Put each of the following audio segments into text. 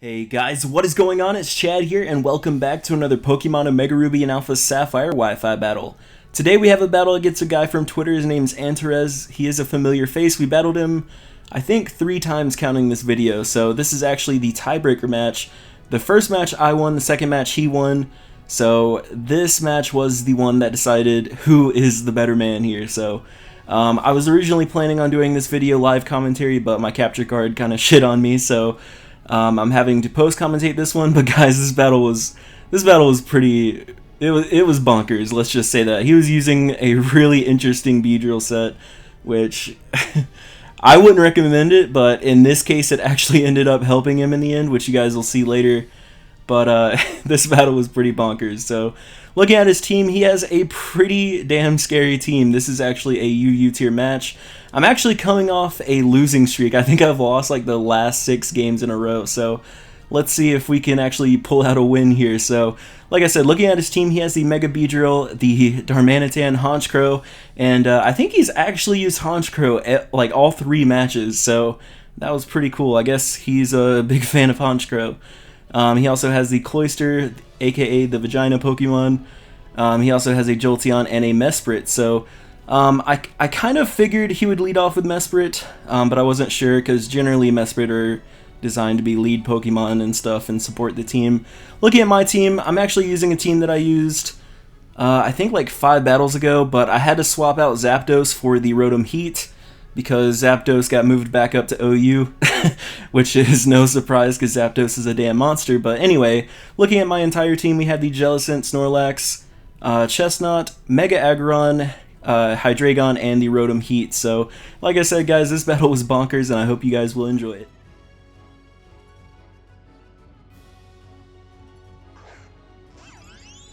Hey guys, what is going on? It's Chad here, and welcome back to another Pokemon Omega Ruby and Alpha Sapphire Wi-Fi battle. Today we have a battle against a guy from Twitter. His name's Antares. He is a familiar face. We battled him, I think, 3 times counting this video, so this is actually the tiebreaker match. The first match I won, the second match he won, so this match was the one that decided who is the better man here. So I was originally planning on doing this video live commentary, but my capture card kind of shit on me, so I'm having to post commentate this one. But guys, this battle was pretty. It was bonkers. Let's just say that he was using a really interesting Beedrill set, which I wouldn't recommend it, but in this case, it actually ended up helping him in the end, which you guys will see later. But this battle was pretty bonkers. So looking at his team, he has a pretty damn scary team. This is actually a UU tier match. I'm actually coming off a losing streak. I think I've lost like the last 6 games in a row. So let's see if we can actually pull out a win here. So like I said, looking at his team, he has the Mega Beedrill, the Darmanitan, Honchkrow, and I think he's actually used Honchkrow at like all 3 matches. So that was pretty cool. I guess he's a big fan of Honchkrow. He also has the Cloyster, aka the Vagina Pokemon. He also has a Jolteon and a Mesprit. So I kind of figured he would lead off with Mesprit, but I wasn't sure because generally Mesprit are designed to be lead Pokemon and stuff and support the team. Looking at my team, I'm actually using a team that I used I think like 5 battles ago, but I had to swap out Zapdos for the Rotom Heat because Zapdos got moved back up to OU, which is no surprise because Zapdos is a damn monster. But anyway, looking at my entire team, we had the Jellicent, Snorlax, Chestnut, Mega Aggron, Hydreigon, and the Rotom Heat. So, like I said, guys, this battle was bonkers, and I hope you guys will enjoy it.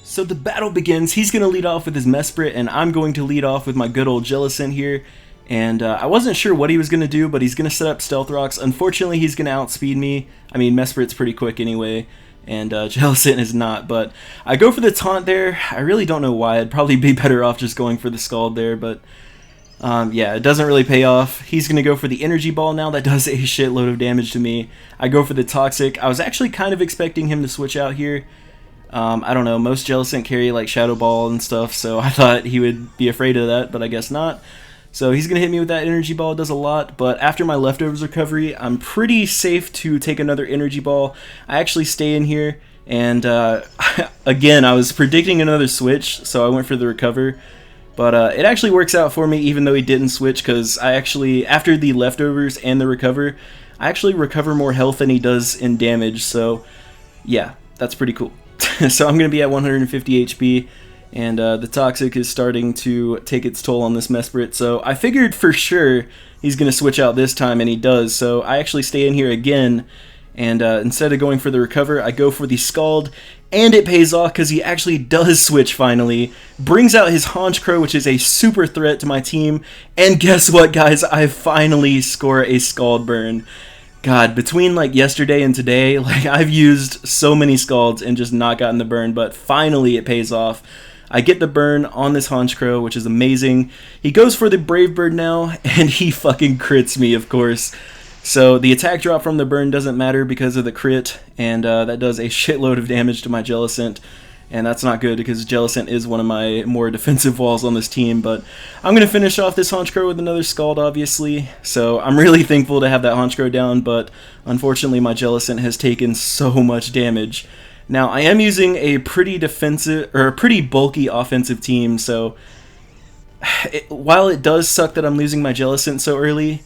So the battle begins. He's going to lead off with his Mesprit, and I'm going to lead off with my good old Jellicent here. And I wasn't sure what he was going to do, but he's going to set up Stealth Rocks. Unfortunately, he's going to outspeed me. I mean, Mesprit's pretty quick anyway, and Jellicent is not. But I go for the taunt there. I really don't know why. I'd probably be better off just going for the Scald there, but yeah, it doesn't really pay off. He's going to go for the Energy Ball now. That does a shitload of damage to me. I go for the Toxic. I was actually kind of expecting him to switch out here. I don't know, most Jellicent carry like Shadow Ball and stuff, so I thought he would be afraid of that, but I guess not. So he's going to hit me with that Energy Ball. It does a lot, but after my Leftovers recovery, I'm pretty safe to take another Energy Ball. I actually stay in here, and again, I was predicting another switch, so I went for the Recover. But it actually works out for me, even though he didn't switch, because I actually, after the Leftovers and the Recover, I actually recover more health than he does in damage, so yeah, that's pretty cool. So I'm going to be at 150 HP, and the Toxic is starting to take its toll on this Mesprit, so I figured for sure he's going to switch out this time, and he does, so I actually stay in here again, and instead of going for the Recover, I go for the Scald, and it pays off because he actually does switch finally, brings out his Honchkrow, which is a super threat to my team, and guess what, guys, I finally score a Scald burn. God, between like yesterday and today, like I've used so many Scalds and just not gotten the burn, but finally it pays off. I get the burn on this Honchkrow, which is amazing. He goes for the Brave Bird now, and he fucking crits me, of course. So the attack drop from the burn doesn't matter because of the crit, and that does a shitload of damage to my Jellicent. And that's not good because Jellicent is one of my more defensive walls on this team. But I'm going to finish off this Honchkrow with another Scald, obviously. So I'm really thankful to have that Honchkrow down, but unfortunately my Jellicent has taken so much damage. Now, I am using a pretty defensive, or a pretty bulky offensive team, so while it does suck that I'm losing my Jellicent so early,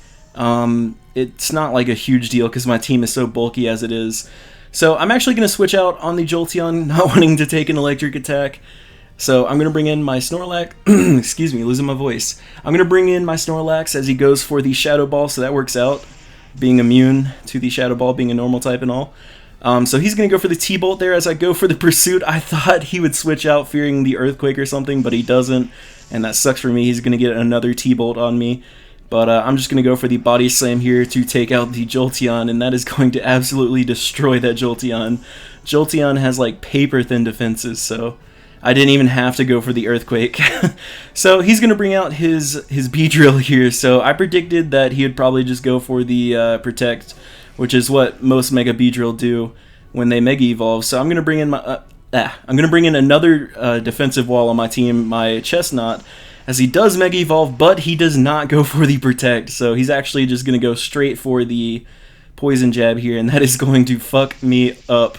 it's not like a huge deal because my team is so bulky as it is. So I'm actually going to switch out on the Jolteon, not wanting to take an electric attack. So I'm going to bring in my Snorlax, excuse me, losing my voice. I'm going to bring in my Snorlax as he goes for the Shadow Ball, so that works out, being immune to the Shadow Ball, being a normal type and all. So he's going to go for the T-Bolt there as I go for the Pursuit. I thought he would switch out fearing the Earthquake or something, but he doesn't, and that sucks for me. He's going to get another T-Bolt on me. But I'm just going to go for the Body Slam here to take out the Jolteon, and that is going to absolutely destroy that Jolteon. Jolteon has like paper-thin defenses, so I didn't even have to go for the Earthquake. So he's going to bring out his Beedrill here, so I predicted that he would probably just go for the Protect which is what most Mega Beedrill do when they Mega Evolve. So I'm gonna bring in another defensive wall on my team, my Chestnut, as he does Mega Evolve, but he does not go for the Protect. So he's actually just gonna go straight for the Poison Jab here, and that is going to fuck me up.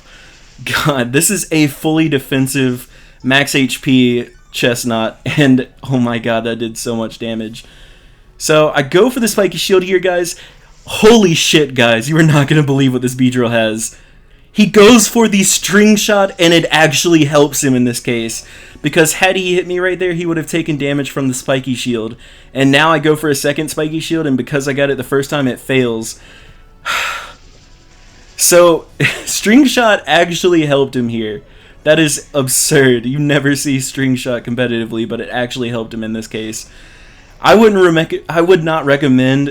God, this is a fully defensive max HP Chestnut, and oh my god, that did so much damage. So I go for the Spiky Shield here, guys. Holy shit, guys, you are not going to believe what this Beedrill has. He goes for the String Shot, and it actually helps him in this case. Because had he hit me right there, he would have taken damage from the Spiky Shield. And now I go for a second Spiky Shield, and because I got it the first time, it fails. So, String Shot actually helped him here. That is absurd. You never see String Shot competitively, but it actually helped him in this case. I would not recommend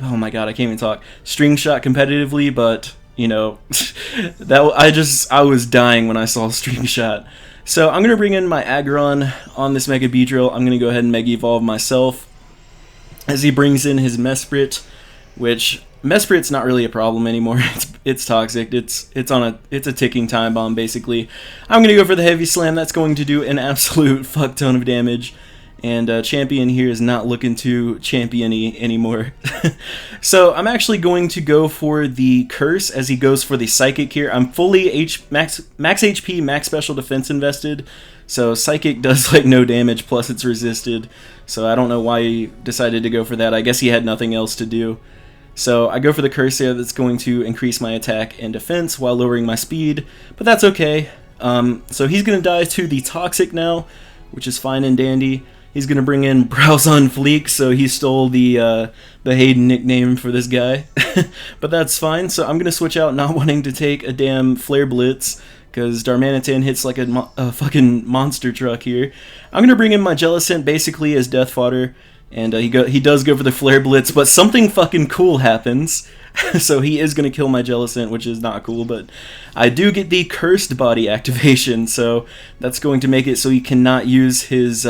oh my god, I can't even talk. String Shot competitively, but you know, I was dying when I saw String Shot. So I'm gonna bring in my Aggron on this Mega Beedrill. I'm gonna go ahead and Mega Evolve myself as he brings in his Mesprit, which Mesprit's not really a problem anymore. It's toxic. It's a ticking time bomb basically. I'm gonna go for the Heavy Slam. That's going to do an absolute fuck ton of damage. And Champion here is not looking too champion-y anymore. So I'm actually going to go for the Curse as he goes for the Psychic here. I'm fully max HP, max special defense invested. So Psychic does like no damage, plus it's resisted. So I don't know why he decided to go for that. I guess he had nothing else to do. So I go for the Curse here that's going to increase my attack and defense while lowering my speed. But that's okay. So he's going to die to the Toxic now, which is fine and dandy. He's going to bring in Browse on Fleek, so he stole the Hayden nickname for this guy. But that's fine, so I'm going to switch out not wanting to take a damn Flare Blitz, because Darmanitan hits like a fucking monster truck here. I'm going to bring in my Jellicent basically as death fodder, and he does go for the Flare Blitz, but something fucking cool happens. So he is going to kill my Jellicent, which is not cool, but I do get the Cursed Body activation, so that's going to make it so he cannot use his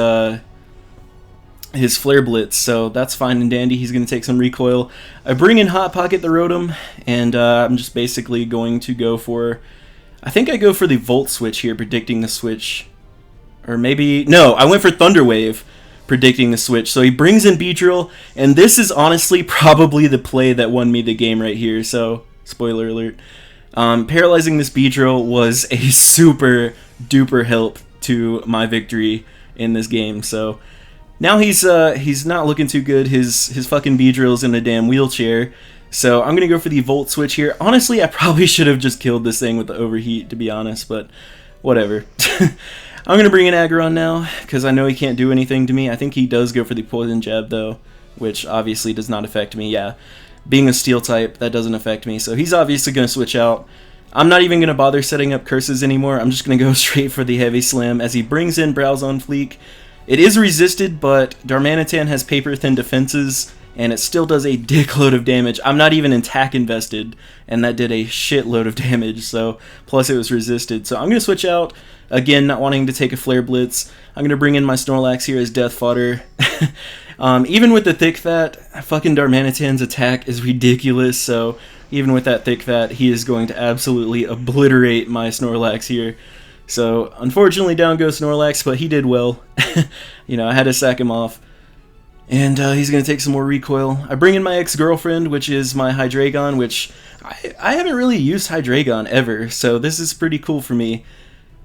Flare Blitz, so that's fine and dandy. He's going to take some recoil. I bring in Hot Pocket the Rotom, and I'm just basically going to go for... I think I go for the Volt Switch here, predicting the switch. Or maybe... No, I went for Thunder Wave, predicting the switch. So he brings in Beedrill, and this is honestly probably the play that won me the game right here, so spoiler alert. Paralyzing this Beedrill was a super duper help to my victory in this game, so... Now he's not looking too good. His fucking Beedrill's in a damn wheelchair. So I'm going to go for the Volt Switch here. Honestly, I probably should have just killed this thing with the Overheat, to be honest, but whatever. I'm going to bring in Aggron now, because I know he can't do anything to me. I think he does go for the Poison Jab, though, which obviously does not affect me. Yeah, being a Steel type, that doesn't affect me. So he's obviously going to switch out. I'm not even going to bother setting up curses anymore. I'm just going to go straight for the Heavy Slam as he brings in Browse on Fleek. It is resisted, but Darmanitan has paper-thin defenses, and it still does a dickload of damage. I'm not even in tack invested, and that did a shitload of damage, so plus it was resisted. So I'm going to switch out, again, not wanting to take a Flare Blitz. I'm going to bring in my Snorlax here as Death Fodder. Even with the Thick Fat, fucking Darmanitan's attack is ridiculous, so even with that Thick Fat, he is going to absolutely obliterate my Snorlax here. So, unfortunately, down goes Snorlax, but he did well. You know, I had to sack him off. And he's going to take some more recoil. I bring in my ex-girlfriend, which is my Hydreigon, which I haven't really used Hydreigon ever, so this is pretty cool for me,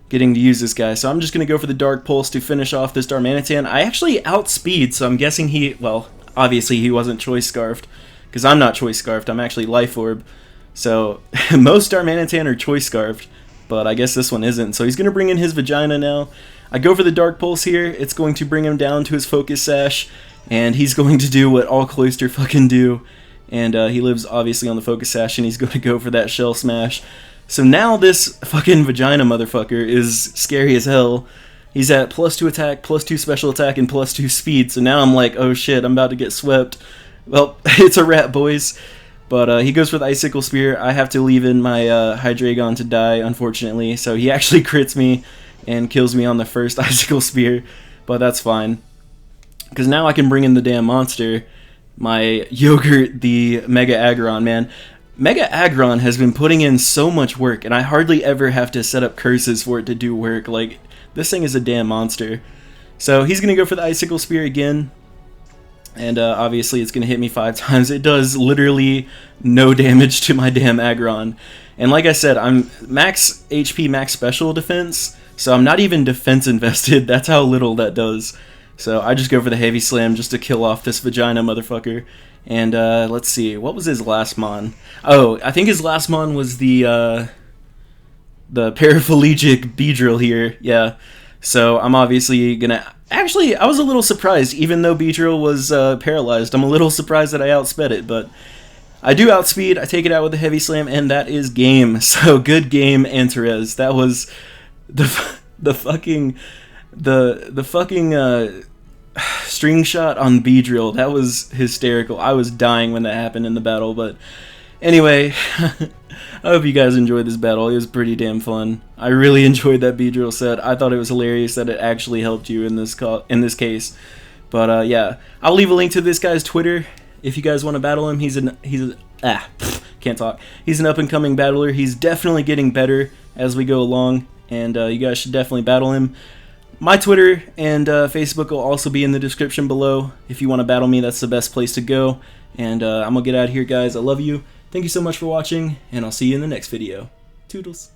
getting to use this guy. So I'm just going to go for the Dark Pulse to finish off this Darmanitan. I actually outspeed, so I'm guessing well, obviously he wasn't Choice Scarfed, because I'm not Choice Scarfed, I'm actually Life Orb. So, most Darmanitan are Choice Scarfed, but I guess this one isn't. So he's going to bring in his Vagina now. I go for the Dark Pulse here. It's going to bring him down to his Focus Sash, and he's going to do what all Cloyster fucking do. And he lives obviously on the Focus Sash, and he's going to go for that Shell Smash. So now this fucking Vagina motherfucker is scary as hell. He's at +2 attack, +2 special attack, and +2 speed. So now I'm like, oh shit, I'm about to get swept. Well, it's a wrap, boys. But he goes for the Icicle Spear. I have to leave in my Hydreigon to die, unfortunately. So he actually crits me and kills me on the first Icicle Spear. But that's fine, because now I can bring in the damn monster. My Yogurt, the Mega Aggron, man. Mega Aggron has been putting in so much work, and I hardly ever have to set up curses for it to do work. Like, this thing is a damn monster. So he's going to go for the Icicle Spear again, and obviously it's going to hit me 5 times. It does literally no damage to my damn Aggron. And like I said, I'm max HP, max special defense, so I'm not even defense invested. That's how little that does. So I just go for the Heavy Slam just to kill off this vagina motherfucker. And let's see, what was his last mon? Oh, I think his last mon was the paraplegic Beedrill here. Yeah. So I'm obviously gonna. Actually, I was a little surprised, even though Beedrill was paralyzed. I'm a little surprised that I outsped it, but I do outspeed. I take it out with a Heavy Slam, and that is game. So good game, Antares. That was the fucking string shot on Beedrill. That was hysterical. I was dying when that happened in the battle, but anyway, I hope you guys enjoyed this battle. It was pretty damn fun. I really enjoyed that Beedrill set. I thought it was hilarious that it actually helped you in this case. But yeah, I'll leave a link to this guy's Twitter if you guys want to battle him. Can't talk. He's an up and coming battler. He's definitely getting better as we go along, and you guys should definitely battle him. My Twitter and Facebook will also be in the description below. If you want to battle me, that's the best place to go. And I'm going to get out of here, guys. I love you. Thank you so much for watching, and I'll see you in the next video. Toodles.